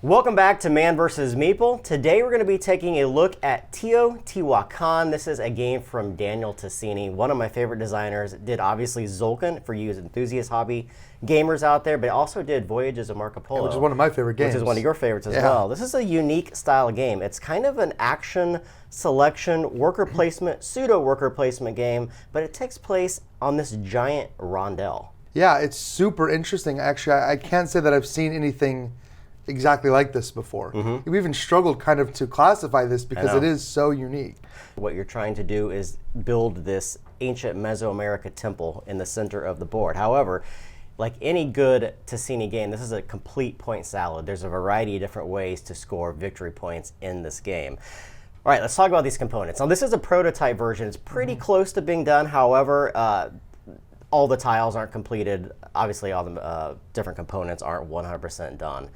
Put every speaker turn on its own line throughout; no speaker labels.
Welcome back to Man vs. Meeple. Today we're going to be taking a look at Teotihuacan. This is a game from Daniel Tasini, one of my favorite designers. Did obviously Tzolk'in for you as enthusiast hobby gamers out there, but also did Voyages of Marco Polo.
Which is one of my favorite games.
Which is one of your favorites as well. This is a unique style of game. It's kind of an action selection, worker placement, pseudo worker placement game, but it takes place on this giant rondel.
Yeah, it's super interesting. Actually, I can't say that I've seen anything exactly like this before. We even struggled kind of to classify this because it is so unique.
What you're trying to do is build this ancient Mesoamerica temple in the center of the board. However, like any good Tasini game, this is a complete point salad. There's a variety of different ways to score victory points in this game. All right, let's talk about these components. Now, this is a prototype version. It's pretty close to being done. However, all the tiles aren't completed. Obviously, all the different components aren't 100% done.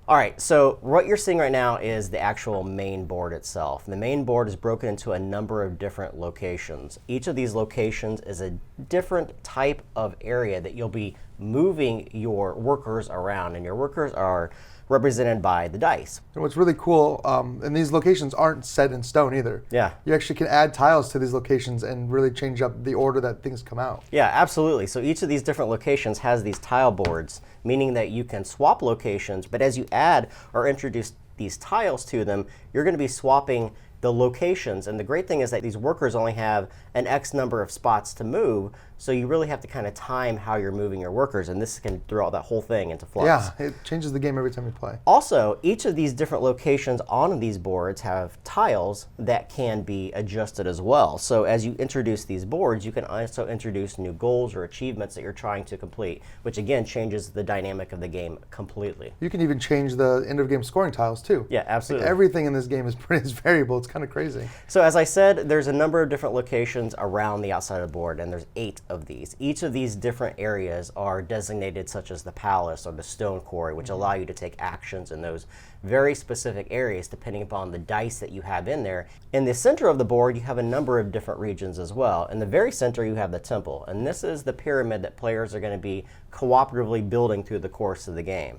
All right, so what you're seeing right now is the actual main board itself. The main board is broken into a number of different locations. Each of these locations is a different type of area that you'll be moving your workers around, and your workers are represented by the dice.
And what's really cool, and these locations aren't set in stone either.
Yeah.
You actually can add tiles to these locations and really change up the order that things come out.
Yeah, absolutely. So each of these different locations has these tile boards, meaning that you can swap locations, but as you add or introduce these tiles to them, you're going to be swapping the locations. And the great thing is that these workers only have an X number of spots to move, so you really have to kind of time how you're moving your workers, and this can throw that whole thing into flux.
Yeah, it changes the game every time you play.
Also, each of these different locations on these boards have tiles that can be adjusted as well. So as you introduce these boards, you can also introduce new goals or achievements that you're trying to complete, which again changes the dynamic of the game completely.
You can even change the end of game scoring tiles too.
Yeah, absolutely.
Like everything in this game is variable. It's kind of crazy.
So as I said, there's a number of different locations around the outside of the board, and there's 8 of these. Each of these different areas are designated, such as the palace or the stone quarry, which allow you to take actions in those very specific areas depending upon the dice that you have in there. In the center of the board, you have a number of different regions as well. In the very center, you have the temple, and this is the pyramid that players are going to be cooperatively building through the course of the game.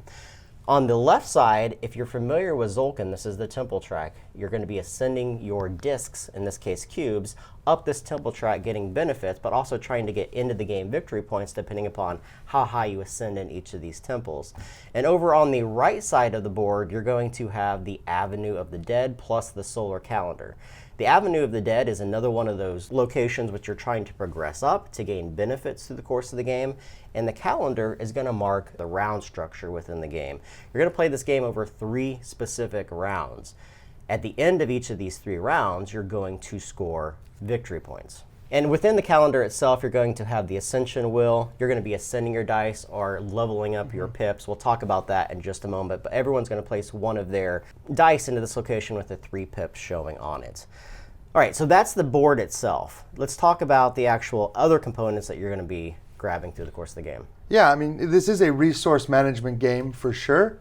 On the left side, if you're familiar with Tzolk'in, this is the temple track. You're going to be ascending your discs, in this case cubes, up this temple track, getting benefits, but also trying to get into the game victory points depending upon how high you ascend in each of these temples. And over on the right side of the board, you're going to have the Avenue of the Dead plus the solar calendar. The Avenue of the Dead is another one of those locations which you're trying to progress up to gain benefits through the course of the game, and the calendar is going to mark the round structure within the game. You're going to play this game over 3 specific rounds. At the end of each of these 3 rounds, you're going to score victory points. And within the calendar itself, you're going to have the Ascension Wheel. You're going to be ascending your dice or leveling up your pips. We'll talk about that in just a moment, but everyone's going to place one of their dice into this location with the 3 pips showing on it. All right, so that's the board itself. Let's talk about the actual other components that you're going to be grabbing through the course of the game.
Yeah, I mean, this is a resource management game for sure.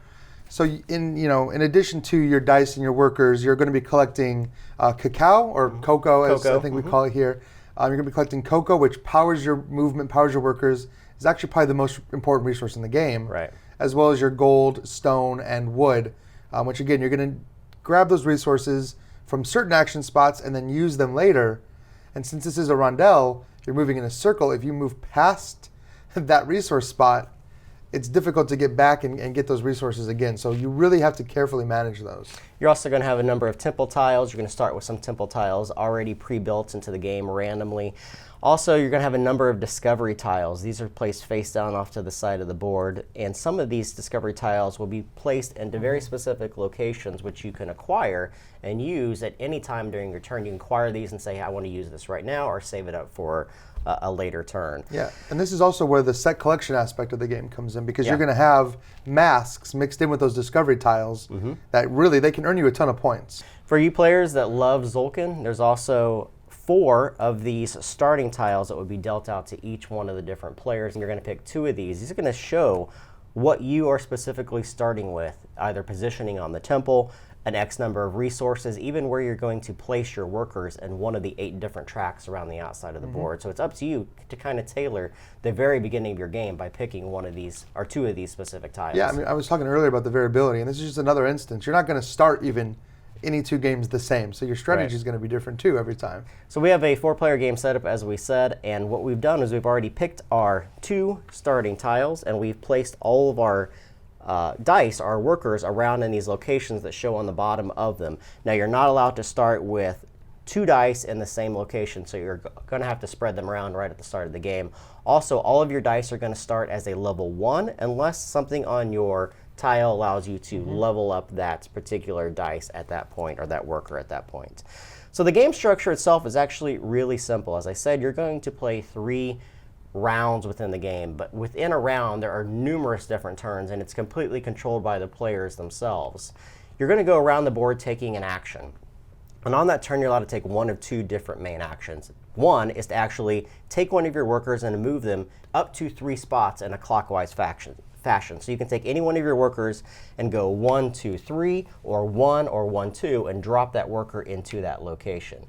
So in addition to your dice and your workers, you're going to be collecting cacao or cocoa, as I think we call it here. You're going to be collecting cocoa, which powers your movement, powers your workers. Is actually probably the most important resource in the game.
Right.
As well as your gold, stone, and wood, which again, you're going to grab those resources from certain action spots and then use them later. And since this is a rondel, you're moving in a circle. If you move past that resource spot, it's difficult to get back and get those resources again. So you really have to carefully manage those.
You're also going to have a number of temple tiles. You're going to start with some temple tiles already pre-built into the game randomly. Also, you're going to have a number of discovery tiles. These are placed face down off to the side of the board, and some of these discovery tiles will be placed into very specific locations which you can acquire and use at any time during your turn. You can acquire these and say, I want to use this right now, or save it up for a later turn.
Yeah, and this is also where the set collection aspect of the game comes in, because you're going to have masks mixed in with those discovery tiles that really, they can earn you a ton of points.
For you players that love Tzolk'in, there's also 4 of these starting tiles that would be dealt out to each one of the different players, and you're going to pick 2 of these. These are going to show what you are specifically starting with, either positioning on the temple, an X number of resources, even where you're going to place your workers in one of the 8 different tracks around the outside of the board. So it's up to you to kind of tailor the very beginning of your game by picking one of these or 2 of these specific tiles.
Yeah, I mean, I was talking earlier about the variability, and this is just another instance. You're not going to start even any 2 games the same, so your strategy is going to be different too every time.
So we have a 4-player game setup, as we said, and what we've done is we've already picked our 2 starting tiles, and we've placed all of our dice, our workers, around in these locations that show on the bottom of them. Now, you're not allowed to start with 2 dice in the same location, so you're going to have to spread them around right at the start of the game. Also, all of your dice are going to start as a level 1 unless something on your tile allows you to level up that particular dice at that point, or that worker at that point. So the game structure itself is actually really simple. As I said, you're going to play 3 rounds within the game, but within a round there are numerous different turns, and it's completely controlled by the players themselves. You're going to go around the board taking an action, and on that turn you're allowed to take one of 2 different main actions. One is to actually take one of your workers and move them up to 3 spots in a clockwise fashion. So you can take any one of your workers and go 1, 2, 3, or 1 or 1, 2, and drop that worker into that location.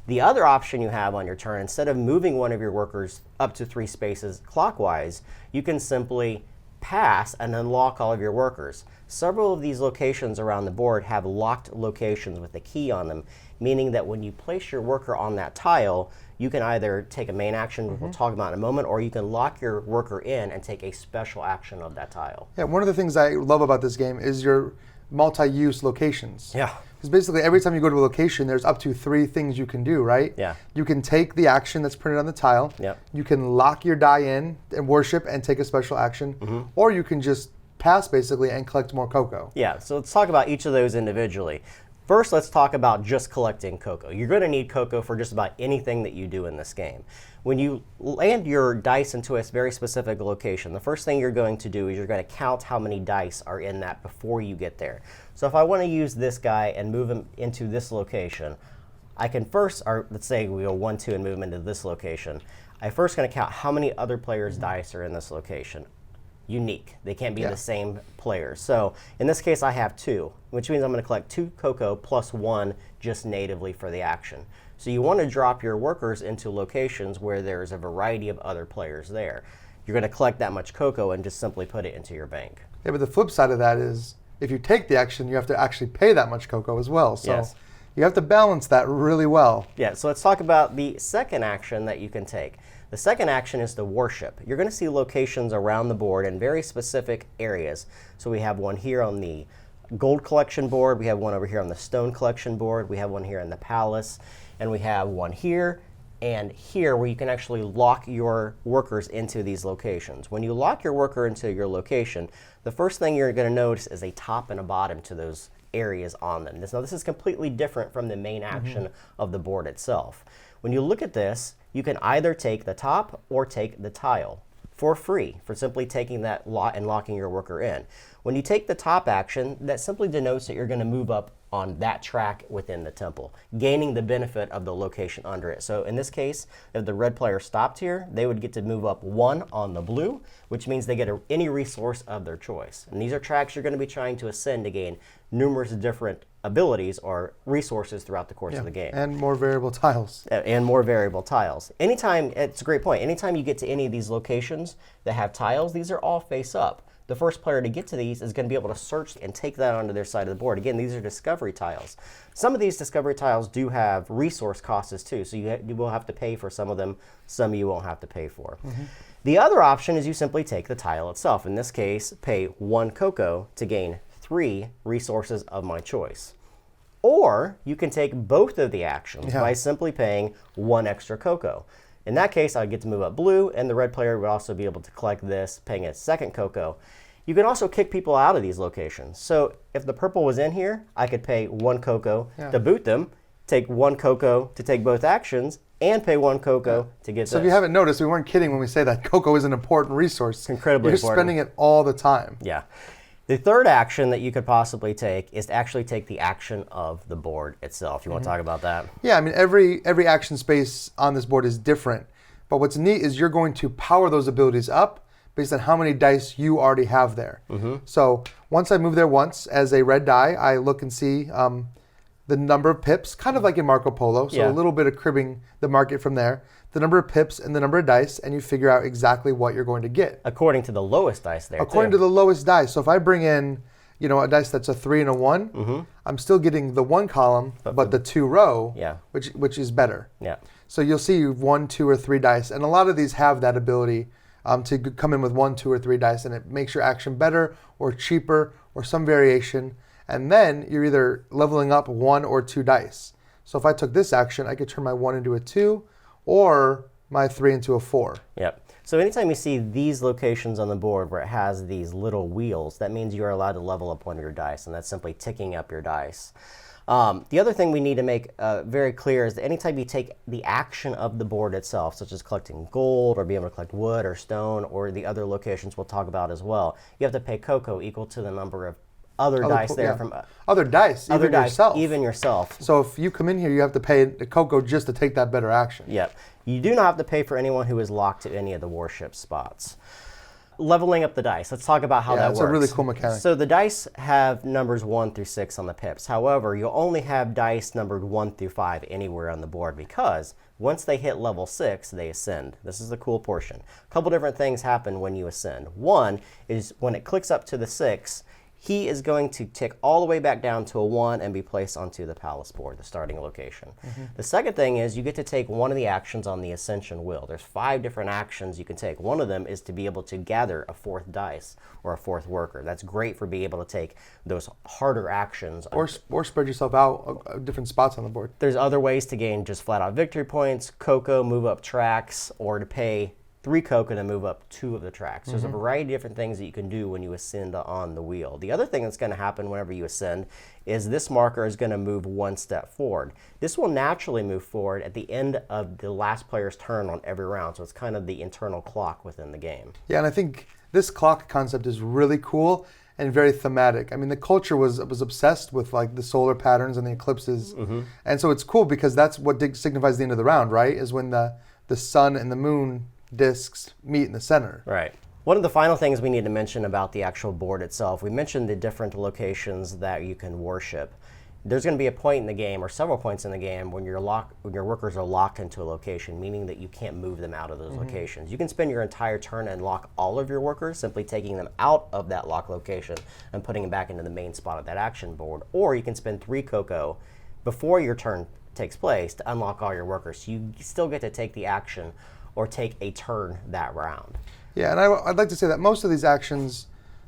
The other option you have on your turn, instead of moving one of your workers up to 3 spaces clockwise, you can simply pass and unlock all of your workers. Several of these locations around the board have locked locations with a key on them, meaning that when you place your worker on that tile, you can either take a main action, which we'll talk about in a moment, or you can lock your worker in and take a special action of that tile.
Yeah, one of the things I love about this game is your multi-use locations.
Yeah.
Because basically every time you go to a location, there's up to 3 things you can do, right?
Yeah.
You can take the action that's printed on the tile.
Yep.
You can lock your die in and worship and take a special action. Or you can just pass basically and collect more cocoa.
Yeah, so let's talk about each of those individually. First, let's talk about just collecting cocoa. You're going to need cocoa for just about anything that you do in this game. When you land your dice into a very specific location, the first thing you're going to do is you're going to count how many dice are in that before you get there. So if I want to use this guy and move him into this location, I can first, or let's say we go 1, 2 and move him into this location. I'm first going to count how many other players' dice are in this location. Unique. They can't be the same players. So in this case, I have 2, which means I'm going to collect 2 cocoa plus 1 just natively for the action. So you want to drop your workers into locations where there's a variety of other players there. You're going to collect that much cocoa and just simply put it into your bank.
Yeah, but the flip side of that is if you take the action, you have to actually pay that much cocoa as well. So you have to balance that really well.
Yeah, so let's talk about the second action that you can take. The second action is to worship. You're going to see locations around the board in very specific areas. So we have one here on the gold collection board, we have one over here on the stone collection board, we have one here in the palace, and we have one here and here where you can actually lock your workers into these locations. When you lock your worker into your location, the first thing you're going to notice is a top and a bottom to those areas on them. Now this is completely different from the main action of the board itself. When you look at this, you can either take the top or take the tile for free for simply taking that lot and locking your worker in. When you take the top action, that simply denotes that you're going to move up on that track within the temple, gaining the benefit of the location under it. So in this case, if the red player stopped here, they would get to move up 1 on the blue, which means they get any resource of their choice. And these are tracks you're going to be trying to ascend to gain numerous different abilities or resources throughout the course of the game.
And more variable tiles.
And more variable tiles. Anytime, it's a great point, anytime you get to any of these locations that have tiles, these are all face up. The first player to get to these is going to be able to search and take that onto their side of the board. Again, these are discovery tiles. Some of these discovery tiles do have resource costs too, so you will have to pay for some of them, some you won't have to pay for. The other option is you simply take the tile itself. In this case, pay 1 cocoa to gain 3 resources of my choice. Or you can take both of the actions by simply paying 1 extra cocoa. In that case, I get to move up blue, and the red player would also be able to collect this, paying a 2nd cocoa. You can also kick people out of these locations. So if the purple was in here, I could pay 1 cocoa to boot them, take 1 cocoa to take both actions, and pay 1 cocoa to get this.
So if you haven't noticed, we weren't kidding when we say that cocoa is an important resource.
It's incredibly important.
You're spending it all the time.
Yeah. The third action that you could possibly take is to actually take the action of the board itself. You want to talk about that?
Yeah, I mean, every action space on this board is different. But what's neat is you're going to power those abilities up based on how many dice you already have there. So once I move there once as a red die, I look and see the number of pips, kind of like in Marco Polo. So a little bit of cribbing the market from there. The number of pips and the number of dice, and you figure out exactly what you're going to get.
According to the lowest dice there,
According to the lowest dice. So if I bring in, a dice that's a 3 and a 1, I'm still getting the 1 column, but the 2 row, which is better.
Yeah.
So you'll see 1, 2, or 3 dice, and a lot of these have that ability to come in with 1, 2, or 3 dice, and it makes your action better or cheaper or some variation. And then you're either leveling up 1 or 2 dice. So if I took this action, I could turn my 1 into a 2 or my 3 into a 4.
Yep. So anytime you see these locations on the board where it has these little wheels, that means you're allowed to level up one of your dice, and that's simply ticking up your dice. The other thing we need to make very clear is that anytime you take the action of the board itself, such as collecting gold or being able to collect wood or stone or the other locations we'll talk about as well, you have to pay cocoa equal to the number of other dice there from
other dice,
other
even
dice,
yourself.
even yourself.
So if you come in here, you have to pay the cocoa just to take that better action.
Yep. You do not have to pay for anyone who is locked to any of the warship spots. Leveling up the dice. Let's talk about how that works.
It's a really cool mechanic.
So the dice have numbers 1 through 6 on the pips. However, you'll only have dice numbered 1 through 5 anywhere on the board because once they hit level 6, they ascend. This is the cool portion. A couple different things happen when you ascend. One is when it clicks up to the 6, he is going to tick all the way back down to a 1 and be placed onto the palace board, the starting location. The second thing is you get to take one of the actions on the ascension wheel. There's 5 different actions you can take. One of them is to be able to gather a 4th dice or a 4th worker. That's great for being able to take those harder actions.
Or spread yourself out different spots on the board.
There's other ways to gain just flat out victory points, cocoa, move up tracks, or to pay 3 cocoa to move up 2 of the tracks. There's a variety of different things that you can do when you ascend on the wheel. The other thing that's going to happen whenever you ascend is this marker is going to move 1 step forward. This will naturally move forward at the end of the last player's turn on every round, so it's kind of the internal clock within the game.
Yeah, and I think this clock concept is really cool and very thematic. I mean, the culture was obsessed with like the solar patterns and the eclipses, and so it's cool because that's what signifies the end of the round, right? Is when the sun and the moon discs meet in the center.
Right. One of the final things we need to mention about the actual board itself, we mentioned the different locations that you can worship. There's going to be a point in the game, or several points in the game, when your workers are locked into a location, meaning that you can't move them out of those locations. You can spend your entire turn and lock all of your workers, simply taking them out of that lock location and putting them back into the main spot of that action board. Or you can spend 3 cocoa before your turn takes place to unlock all your workers. So you still get to take the action or take a turn that round.
Yeah, and I'd like to say that most of these actions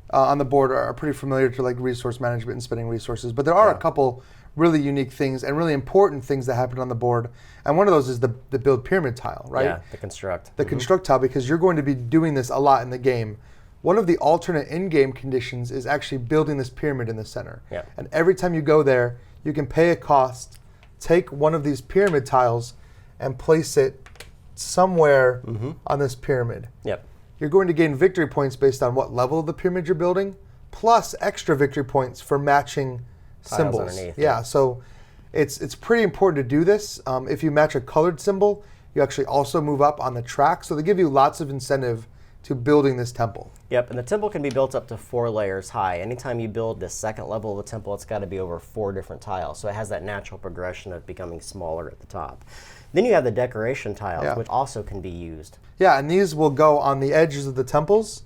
on the board are pretty familiar to like resource management and spending resources, but there are a couple really unique things and really important things that happen on the board. And one of those is the build pyramid tile, right?
Yeah, the construct.
The construct tile, because you're going to be doing this a lot in the game. One of the alternate in-game conditions is actually building this pyramid in the center.
Yeah.
And every time you go there, you can pay a cost, take one of these pyramid tiles, and place it somewhere on this pyramid.
Yep.
You're going to gain victory points based on what level of the pyramid you're building, plus extra victory points for matching
Tiles
symbols.
underneath,
Yeah, so it's pretty important to do this. If you match a colored symbol, you actually also move up on the track. So they give you lots of incentive to building this temple.
Yep, and the temple can be built up to 4 layers high. Anytime you build the second level of the temple, it's got to be over 4 different tiles. So it has that natural progression of becoming smaller at the top. Then you have the decoration tiles, which also can be used.
Yeah, and these will go on the edges of the temples,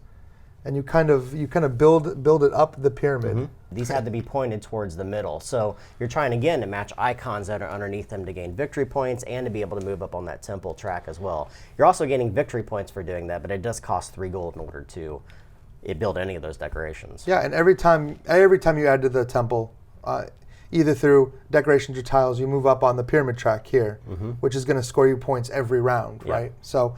and you kind of build it up the pyramid.
These have to be pointed towards the middle. So you're trying again to match icons that are underneath them to gain victory points and to be able to move up on that temple track as well. You're also gaining victory points for doing that, but it does cost 3 gold in order to build any of those decorations.
Yeah, and every time you add to the temple, either through decorations or tiles, you move up on the pyramid track here, which is going to score you points every round, right? So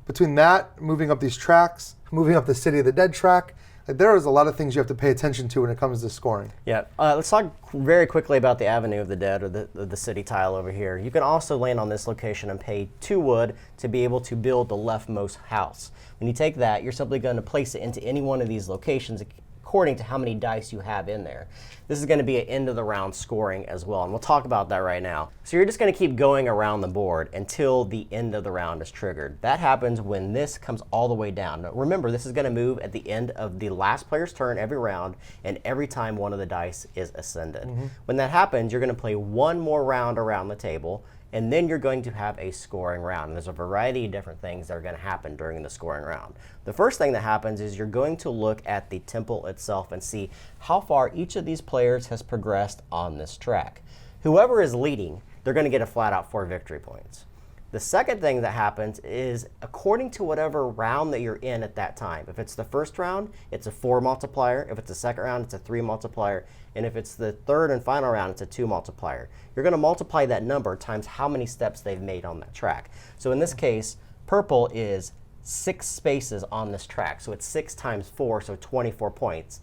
between that, moving up these tracks, moving up the City of the Dead track, there is a lot of things you have to pay attention to when it comes to scoring.
Yeah, let's talk very quickly about the Avenue of the Dead, or the city tile over here. You can also land on this location and pay 2 wood to be able to build the leftmost house. When you take that, you're simply going to place it into any one of these locations according to how many dice you have in there. This is going to be an end of the round scoring as well, and we'll talk about that right now. So you're just going to keep going around the board until the end of the round is triggered. That happens when this comes all the way down. Now, remember, this is going to move at the end of the last player's turn every round, and every time one of the dice is ascended. When that happens, you're going to play one more round around the table, and then you're going to have a scoring round. And there's a variety of different things that are going to happen during the scoring round. The first thing that happens is you're going to look at the temple itself and see how far each of these players has progressed on this track. Whoever is leading, they're going to get a flat out 4 victory points. The second thing that happens is according to whatever round that you're in at that time. If it's the first round, it's a 4 multiplier. If it's the second round, it's a 3 multiplier. And if it's the third and final round, it's a 2 multiplier. You're going to multiply that number times how many steps they've made on that track. So in this case, purple is 6 spaces on this track. So it's 6 times 4, so 24 points.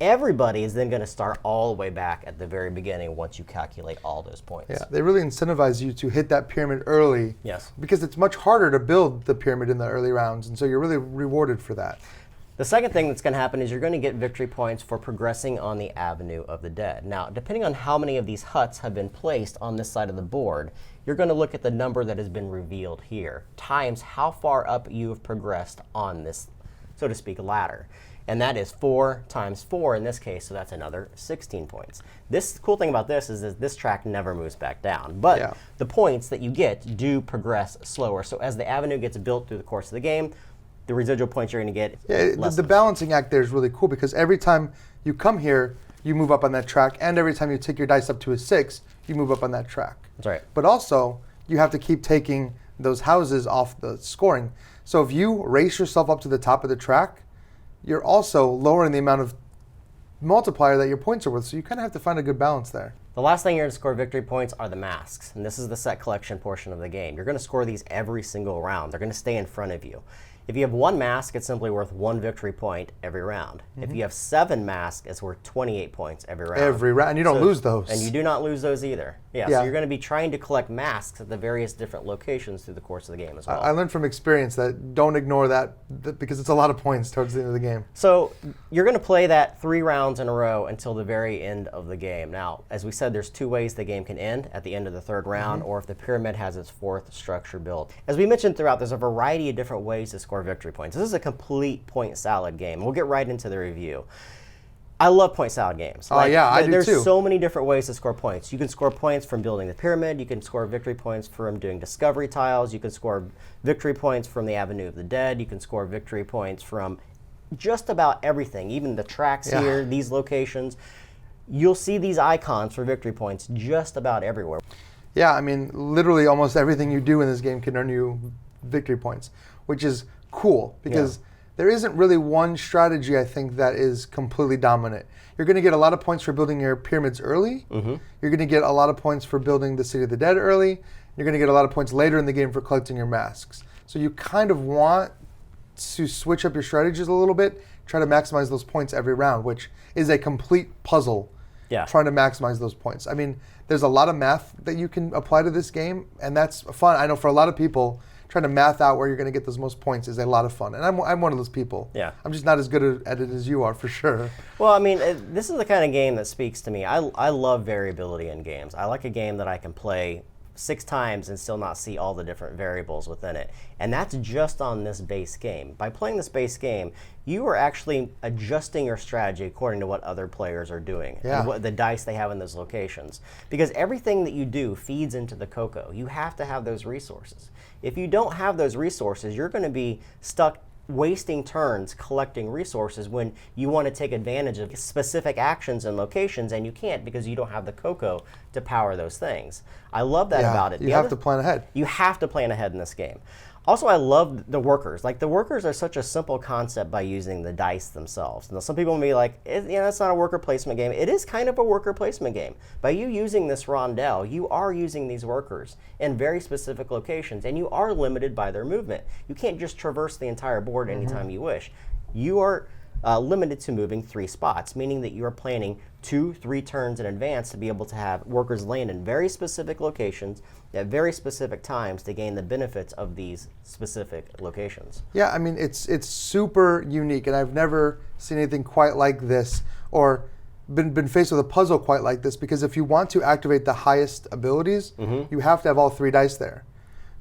Everybody is then going to start all the way back at the very beginning once you calculate all those points.
Yeah, they really incentivize you to hit that pyramid early.
Yes.
Because it's much harder to build the pyramid in the early rounds, and so you're really rewarded for that.
The second thing that's going to happen is you're going to get victory points for progressing on the Avenue of the Dead. Now, depending on how many of these huts have been placed on this side of the board, you're going to look at the number that has been revealed here, times how far up you have progressed on this, so to speak, ladder. And that is 4 times 4 in this case, so that's another 16 points. The cool thing about this is that this track never moves back down. But the points that you get do progress slower. So as the avenue gets built through the course of the game, the residual points you're going to get less.
The balancing act there is really cool because every time you come here, you move up on that track, and every time you take your dice up to a 6, you move up on that track.
That's right.
But also, you have to keep taking those houses off the scoring. So if you race yourself up to the top of the track, you're also lowering the amount of multiplier that your points are worth. So you kind of have to find a good balance there.
The last thing you're going to score victory points are the masks. And this is the set collection portion of the game. You're going to score these every single round. They're going to stay in front of you. If you have 1 mask, it's simply worth 1 victory point every round. If you have 7 masks, it's worth 28 points every round.
Every round. And you don't lose those.
And you do not lose those either. Yeah, so you're going to be trying to collect masks at the various different locations through the course of the game as well.
I learned from experience that don't ignore that because it's a lot of points towards the end of the game.
So you're going to play that 3 rounds in a row until the very end of the game. Now, as we said, there's 2 ways the game can end, at the end of the 3rd round, or if the pyramid has its 4th structure built. As we mentioned throughout, there's a variety of different ways to score victory points. This is a complete point salad game. We'll get right into the review. I love point salad games.
Oh, yeah, I do too.
There's so many different ways to score points. You can score points from building the pyramid. You can score victory points from doing discovery tiles. You can score victory points from the Avenue of the Dead. You can score victory points from just about everything, even the tracks here, these locations. You'll see these icons for victory points just about everywhere.
Yeah, I mean, literally almost everything you do in this game can earn you victory points, which is cool because there isn't really one strategy, I think, that is completely dominant. You're going to get a lot of points for building your pyramids early. You're going to get a lot of points for building the City of the Dead early. You're going to get a lot of points later in the game for collecting your masks. So you kind of want to switch up your strategies a little bit, try to maximize those points every round, which is a complete puzzle, trying to maximize those points. I mean, there's a lot of math that you can apply to this game, and that's fun. I know for a lot of people, trying to math out where you're going to get those most points is a lot of fun. And I'm one of those people. Yeah. I'm just not as good at it as you are, for sure.
Well, I mean, this is the kind of game that speaks to me. I love variability in games. I like a game that I can play 6 times and still not see all the different variables within it. And that's just on this base game. By playing this base game, you are actually adjusting your strategy according to what other players are doing and what the dice they have in those locations. Because everything that you do feeds into the cocoa. You have to have those resources. If you don't have those resources, you're going to be stuck wasting turns collecting resources when you want to take advantage of specific actions and locations, and you can't because you don't have the cocoa to power those things. I love that about it.
You have to plan ahead.
You have to plan ahead in this game. Also, I love the workers. Like, the workers are such a simple concept by using the dice themselves. Now, some people may be like, that's not a worker placement game. It is kind of a worker placement game. By you using this rondelle, you are using these workers in very specific locations, and you are limited by their movement. You can't just traverse the entire board anytime you wish. You are limited to moving 3 spots, meaning that you are planning 2-3 turns in advance to be able to have workers land in very specific locations at very specific times to gain the benefits of these specific locations.
Yeah, I mean, it's super unique, and I've never seen anything quite like this, or been faced with a puzzle quite like this, because if you want to activate the highest abilities, you have to have all 3 dice there.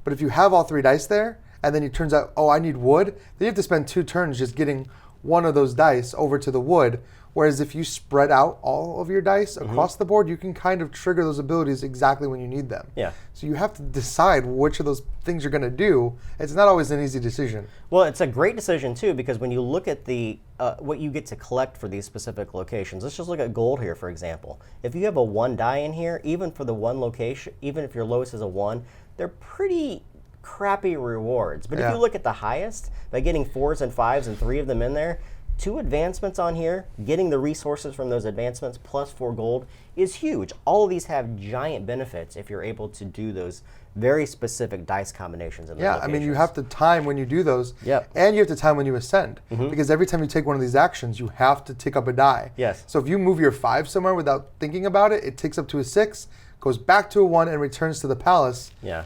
But if you have all 3 dice there, and then it turns out, oh, I need wood, then you have to spend 2 turns just getting one of those dice over to the wood. Whereas if you spread out all of your dice across the board, you can kind of trigger those abilities exactly when you need them.
Yeah.
So you have to decide which of those things you're going to do. It's not always an easy decision.
Well, it's a great decision too, because when you look at the what you get to collect for these specific locations, let's just look at gold here, for example. If you have a 1 die in here, even for the 1 location, even if your lowest is a 1, they're pretty crappy rewards. But if you look at the highest, by getting 4s and 5s and 3 of them in there, 2 advancements on here, getting the resources from those advancements plus 4 gold is huge. All of these have giant benefits if you're able to do those very specific dice combinations in those locations.
I mean, you have to time when you do those,
Yep.
and you have to time when you ascend, because every time you take one of these actions, you have to tick up a die.
Yes.
So if you move your 5 somewhere without thinking about it, it ticks up to a 6, goes back to a 1, and returns to the palace.
Yeah.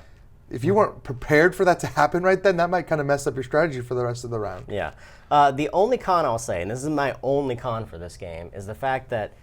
If you weren't prepared for that to happen right then, that might kind of mess up your strategy for the rest of the round.
Yeah. The only con I'll say, and this is my only con for this game, is the fact that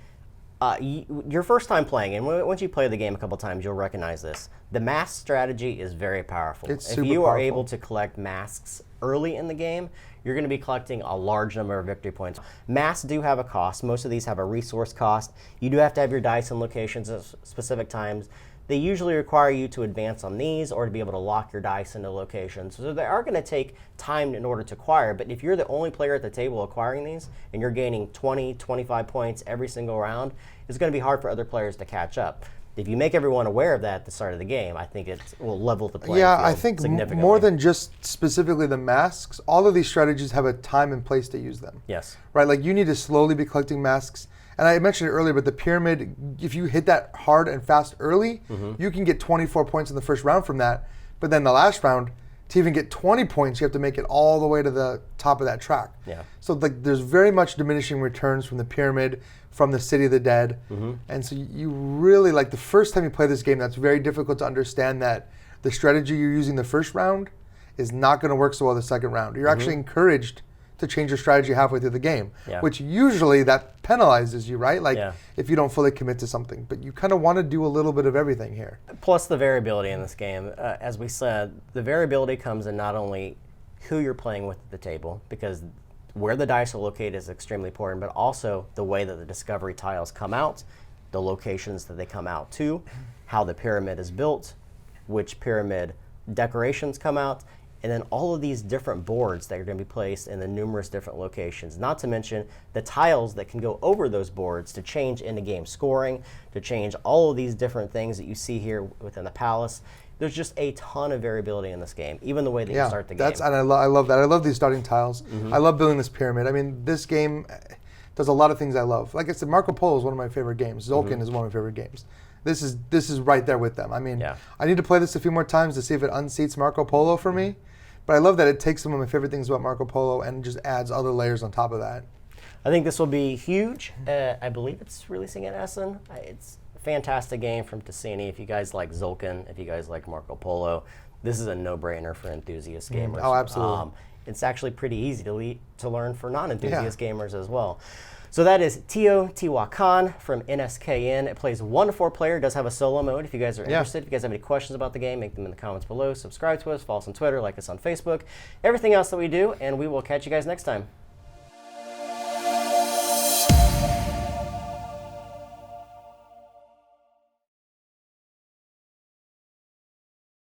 your first time playing, and once you play the game a couple times, you'll recognize this. The mask strategy is very powerful.
It's
if
super
you are
powerful.
able to collect masks early in the game, you're going to be collecting a large number of victory points. Masks do have a cost. Most of these have a resource cost. You do have to have your dice in locations at specific times. They usually require you to advance on these or to be able to lock your dice into locations. So they are going to take time in order to acquire, but if you're the only player at the table acquiring these and you're gaining 20, 25 points every single round, it's going to be hard for other players to catch up. If you make everyone aware of that at the start of the game, I think it will level the playing
Yeah,
field
I think
significantly.
more than just specifically the masks, all of these strategies have a time and place to use them.
Yes.
Right, like you need to slowly be collecting masks. And I mentioned it earlier, but the pyramid, if you hit that hard and fast early, you can get 24 points in the first round from that. But then the last round, to even get 20 points, you have to make it all the way to the top of that track.
Yeah.
So like, there's very much diminishing returns from the pyramid, from the City of the Dead. And so you really, like the first time you play this game, that's very difficult to understand that the strategy you're using the first round is not going to work so well the second round. You're actually encouraged to change your strategy halfway through the game, which usually that penalizes you, right? Like if you don't fully commit to something, but you kind of want to do a little bit of everything here.
Plus the variability in this game. As we said, the variability comes in not only who you're playing with at the table, because where the dice are located is extremely important, but also the way that the discovery tiles come out, the locations that they come out to, how the pyramid is built, which pyramid decorations come out, and then all of these different boards that are going to be placed in the numerous different locations. Not to mention the tiles that can go over those boards to change in-game scoring, to change all of these different things that you see here within the palace. There's just a ton of variability in this game, even the way that you start the game.
And I love that. I love these starting tiles. I love building this pyramid. I mean, this game does a lot of things I love. Like I said, Marco Polo is one of my favorite games. Tzolk'in is one of my favorite games. This is right there with them. I mean, I need to play this a few more times to see if it unseats Marco Polo for me. But I love that it takes some of my favorite things about Marco Polo and just adds other layers on top of that.
I think this will be huge. I believe it's releasing at Essen. It's a fantastic game from Ticini. If you guys like Tzolk'in, if you guys like Marco Polo, this is a no-brainer for enthusiast gamers.
Oh, absolutely.
It's actually pretty easy to learn for non-enthusiast gamers as well. So that is Teotihuacan from NSKN. It plays 1 to 4 player. It does have a solo mode. If you guys are interested, if you guys have any questions about the game, make them in the comments below. Subscribe to us, follow us on Twitter, like us on Facebook, everything else that we do, and we will catch you guys next time.